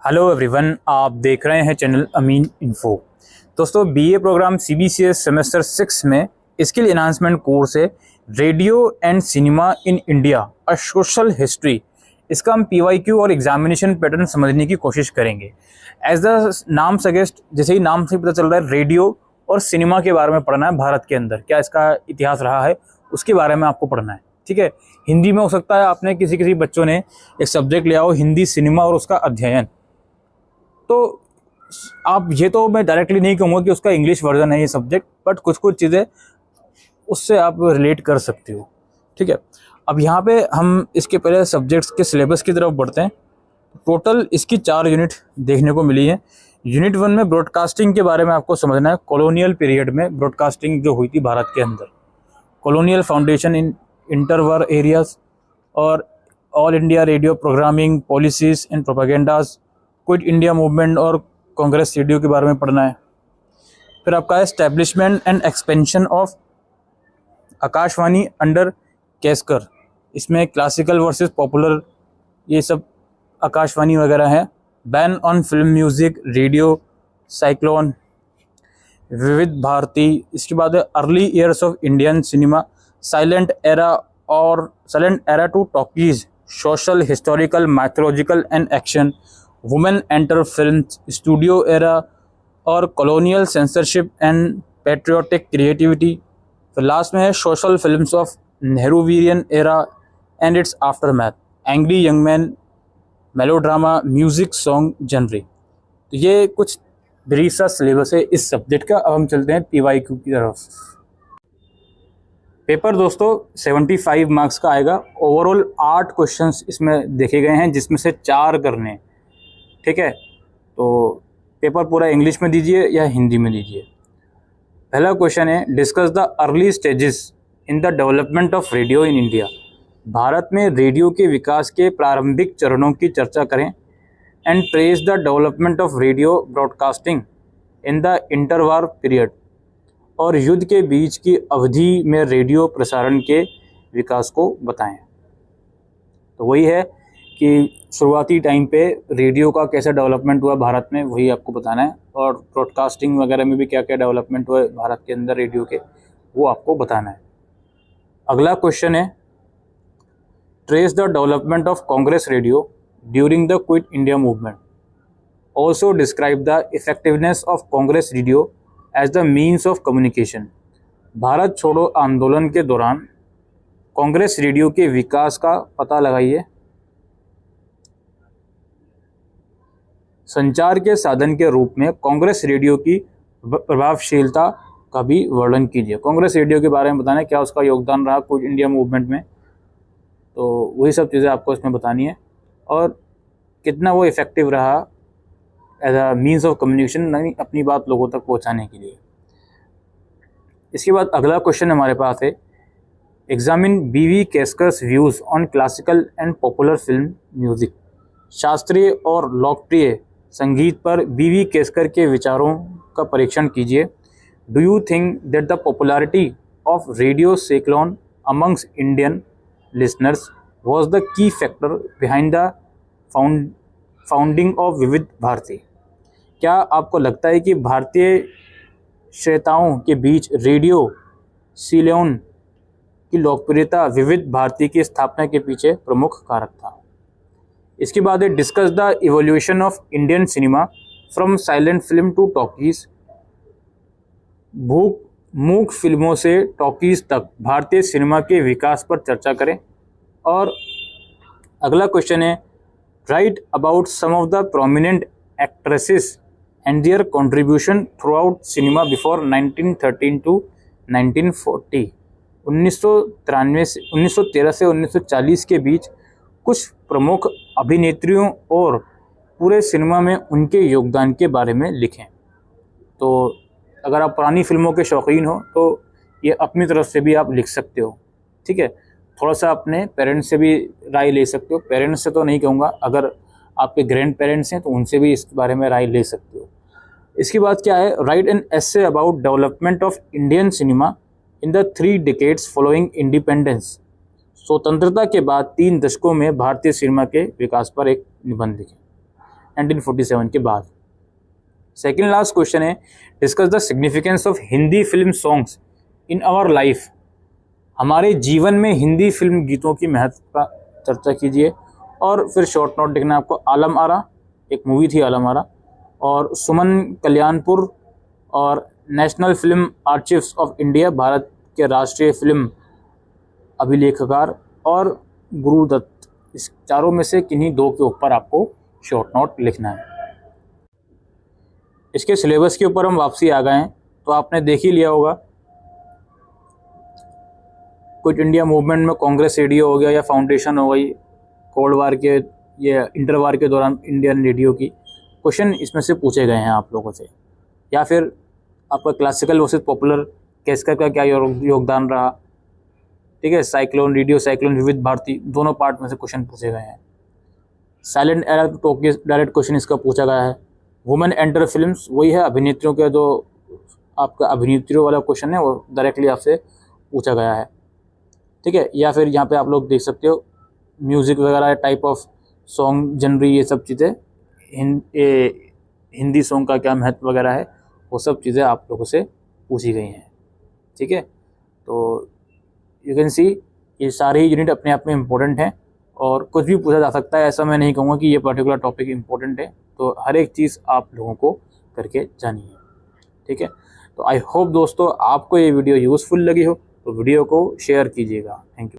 Hello everyone, आप देख रहे हैं चैनल अमीन इन्फो। दोस्तों, बीए प्रोग्राम सीबीसीएस सेमेस्टर 6 में स्किल एनहांसमेंट कोर्स है radio and cinema in India a social history. इसका हम पीवाईक्यू और एग्जामिनेशन पैटर्न समझने की कोशिश करेंगे। एज द नाम सजेस्ट, जैसे ही नाम से पता चल रहा है, रेडियो और सिनेमा के बारे में पढ़ना है। भारत के अंदर क्या इसका इतिहास रहा है उसके बारे में आपको पढ़ना है। ठीक है, हिंदी में हो सकता है आपने किसी बच्चों ने एक सब्जेक्ट लिया हो हिंदी सिनेमा और उसका अध्ययन, तो आप ये तो मैं डायरेक्टली नहीं कहूँगा कि उसका इंग्लिश वर्जन है ये सब्जेक्ट, बट कुछ चीज़ें उससे आप रिलेट कर सकते हो। ठीक है, अब यहाँ पे हम इसके पहले सब्जेक्ट्स के सिलेबस की तरफ बढ़ते हैं। टोटल इसकी 4 यूनिट देखने को मिली है। यूनिट 1 में ब्रॉडकास्टिंग के बारे में आपको समझना है। कॉलोनियल पीरियड में ब्रॉडकास्टिंग जो हुई थी भारत के अंदर, colonial foundation in interwar areas और all India radio programming policies and propagandas, quit India movement और कांग्रेस रेडियो के बारे में पढ़ना है। फिर आपका establishment and expansion of Akashvani under Keskar, इसमें क्लासिकल वर्सेस पॉपुलर ये सब आकाशवाणी वगैरह है। Ban on film music, radio Ceylon, Vividh Bharati. इसके बाद early years of Indian cinema, silent era to talkies, social historical mythological and action, women enter film, studio era और colonial censorship and patriotic creativity. फिर last में है social films of Nehruvian era and its aftermath, angry young man, melodrama, music song genre. तो ये कुछ brief सा syllabus है इस सब्जेक्ट का। अब हम चलते हैं पीवाईक्यू की तरफ। पेपर दोस्तों 75 मार्क्स का आएगा। ओवरऑल 8 क्वेश्चंस इसमें देखे गए हैं, जिसमें से 4 करने हैं। ठीक है, तो पेपर पूरा इंग्लिश में दीजिए या हिंदी में दीजिए। पहला क्वेश्चन है, discuss the early stages in the development of radio in India. Bharat में रेडियो के विकास के प्रारंभिक चरणों की चर्चा करें। And trace the development of radio broadcasting in the interwar period, और युद्ध के बीच की अवधि में रेडियो प्रसारण के विकास को बताएं। तो वही है कि शुरुआती टाइम पे रेडियो का कैसा डेवलपमेंट हुआ भारत में, वही आपको बताना है। और ब्रॉडकास्टिंग वगैरह में भी क्या क्या डेवलपमेंट हुआ है भारत के अंदर रेडियो के, वो आपको बताना है। अगला क्वेश्चन है, trace the development of Congress radio during the quit India movement. Also describe the effectiveness of Congress radio as the means of communication. Bharat छोड़ो आंदोलन के दौरान कांग्रेस रेडियो के विकास का पता लगाइए। संचार के साधन के रूप में कांग्रेस रेडियो की प्रभावशीलता का भी वर्णन कीजिए। कांग्रेस रेडियो के बारे में बताना है, क्या उसका योगदान रहा क्विट इंडिया मूवमेंट में, तो वही सब चीज़ें आपको इसमें बतानी है। और कितना वो इफ़ेक्टिव रहा as a means of communication, अपनी बात लोगों तक पहुंचाने के लिए। इसके बाद अगला क्वेश्चन हमारे पास है, examine B V Keskar's views on classical and popular film music. शास्त्रीय और लोकप्रिय संगीत पर बीवी केसकर के विचारों का परीक्षण कीजिए। Do you think that the popularity of radio cyclone amongst Indian listeners was the key factor behind the founding of विविध भारती। क्या आपको लगता है कि भारतीय श्रोताओं के बीच रेडियो सिलोन की लोकप्रियता विविध भारती की स्थापना के पीछे प्रमुख कारक था? इसके बाद है, discuss the evolution of Indian cinema from silent film to talkies. मूक फिल्मों से टॉकीज तक भारतीय सिनेमा के विकास पर चर्चा करें। और अगला क्वेश्चन है, write about some of the prominent actresses and their contribution throughout cinema before 1913 to 1940। 1913 से 1940 के बीच कुछ प्रमुख अभिनेत्रियों और पूरे सिनेमा में उनके योगदान के बारे में लिखें। तो अगर आप पुरानी फिल्मों के शौकीन हो तो ये अपनी तरफ से भी आप लिख सकते हो। ठीक है, थोड़ा सा अपने पेरेंट्स से भी राय ले सकते हो। पेरेंट्स से तो नहीं कहूँगा, अगर आपके ग्रैंड पेरेंट्स हैं तो उनसे भी इस बारे में राय ले सकते हो। इसके बाद क्या है, right an essay about development of Indian cinema in the 3 decades following independence. स्वतंत्रता के बाद 3 दशकों में भारतीय सिनेमा के विकास पर एक निबंध लिखें। 1947 के बाद। सेकेंड लास्ट क्वेश्चन है, discuss the significance of Hindi film songs in our life. हमारे जीवन में हिंदी फिल्म गीतों की महत्व का चर्चा कीजिए। और फिर शॉर्ट नोट लिखना है आपको, आलम आरा, एक मूवी थी आलम आरा, और सुमन कल्याणपुर, और national film archives of India, भारत के राष्ट्रीय फिल्म अभिलेखागार, और गुरुदत्त। इस चारों में से किन्हीं दो के ऊपर आपको शॉर्ट नोट लिखना है। इसके सिलेबस के ऊपर हम वापसी आ गए हैं, तो आपने देख ही लिया होगा, क्विट इंडिया मूवमेंट में कांग्रेस रेडियो हो गया या फाउंडेशन हो गई, कोल्ड वार के या इंटर वार के दौरान इंडियन रेडियो की क्वेश्चन इसमें से पूछे गए हैं आप लोगों से। या फिर आपका क्लासिकल वर्सेस पॉपुलर, कैस्कर का क्या योगदान रहा, ठीक है, cyclone, radio Ceylon, Vividh Bharti, दोनों पार्ट में से क्वेश्चन पूछे गए हैं। Silent era Tokyo direct question इसका पूछा गया है। वुमेन एंटर फिल्म्स, वही है अभिनेत्रियों के, जो आपका अभिनेत्रियों वाला क्वेश्चन है वो डायरेक्टली आपसे पूछा गया है, ठीक है। या फिर यहाँ पे आप लोग देख सकते हो म्यूज़िक वगैरह, टाइप ऑफ सॉन्ग, जनरी, ये सब चीज़ें, हिंदी सॉन्ग का क्या महत्व वगैरह है, वो सब चीज़ें आप लोगों से पूछी गई हैं, ठीक है। तो यू कैन सी ये सारे ही यूनिट अपने आप में इम्पोर्टेंट हैं और कुछ भी पूछा जा सकता है, ऐसा मैं नहीं कहूँगा कि ये पर्टिकुलर टॉपिक इम्पोर्टेंट है। तो हर एक चीज़ आप लोगों को करके जानिए, ठीक है। तो आई होप दोस्तों आपको ये वीडियो यूज़फुल लगी हो, तो वीडियो को शेयर कीजिएगा। Thank you.